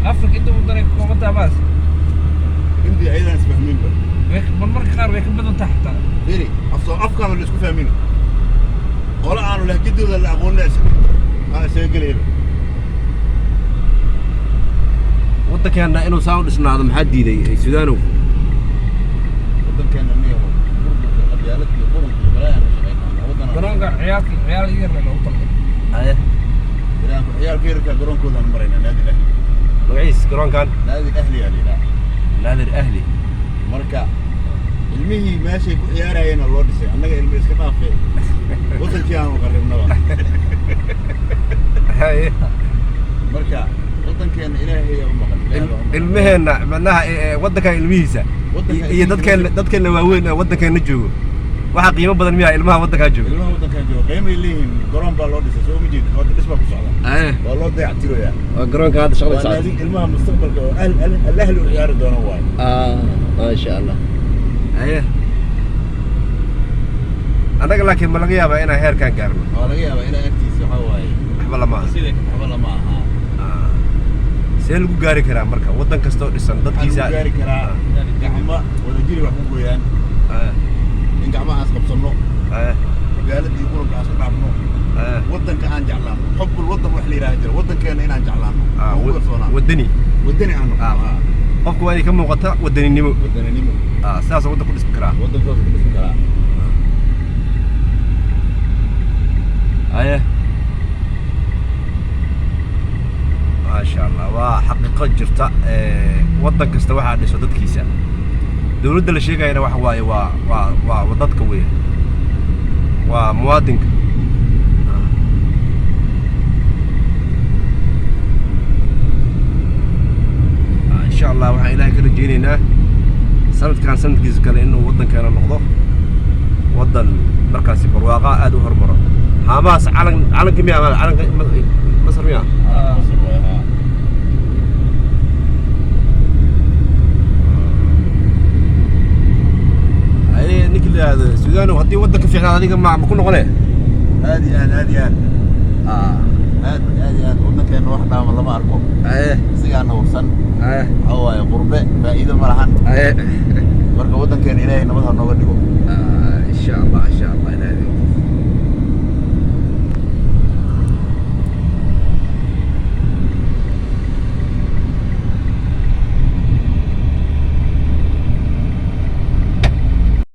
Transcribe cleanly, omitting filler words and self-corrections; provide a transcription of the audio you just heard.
أفرق أنت مدرك كومنتها بس عندي أيضا اسمه من مرة قار ويك بدون تحت فيري أفكار اللي اسمه فاهمينه ولا أنا له جدي ولا أبون ناس أنا سيقول إيه waddankeena inuu saan u dhisnaado maxaa diiday Suudaanow waddankeena niyo qabyaaladii quranka balaayan waddanka garoonka ciyaal yarna loo talay aye ciyaal geerka garoonkooda marayna naadi ahli magaciis garoonkan naadi ahli yaa naadir ahli marka ilmihii meeshay ku ciyaarayeen loo dhisay annaga ilmo iska dhaafay waddankii aan qaribnaba haye marka waddankeena ilaahay yaa u maqan ilmaheena macnaha waddanka ilmihiisa iyo dadkeena waaweyn ee waddankeena joogo waxa qiimo badan miyaa ilmaha waddanka joogo ilmaha waddanka joogo qiimay leeyihiin garoon baa loo dhisay soo ma jeedid waa dhisma ku socda waa loo dayactirayaa waa garoonka hadda shaqada socda ilmaha mustaqbalka oo ahli u ciyaari doona waay ma sha Allah aye anaga laakiin ma laga yaabaa inaan heerkaan gaarno waa laga yaabaa inaa agtiisa waxa waaye waxba lama aha waxba lama aha see lagu gaari karaa marka waddan kastoo dhisan dadkiisa lagu gaari karaa gacmo wada jiri wax ku gooyaan in gacmahaas qabsanno magaaladii quranka aan ka dhaafno waddanka aan jeclaano xubbul waddan wax la yidhaaha jira waddankeena inaan jeclaano waddani aan qofku waa inay ka muuqata waddaninimo sidaas waddan ku dhismi karaa waddankaas ku dhismi karaa aye ما شاء الله وحقيقة جرتا ودن كستا waxaa dhiso dadkiisa dawladda la sheegayna waxa waaye waa dadka weey waa muwaadinka إن شاء الله waxaan ilaahay ka rajaynaynaa sanadkan sanadkiisa kale inuu waddankeena noqdo waddan markaasi barwaaqo aad u hormaro haamaas calanka miyaa calanka Masar miyaa هذا السودان وهدي ودك في هذيك ما بكون غليه هذه قلنا كان واحد والله ما أعرفه سيانا وصل هو قربة فإذا ما راح مركب ودن كان إلهي نبضها نقدره إن شاء الله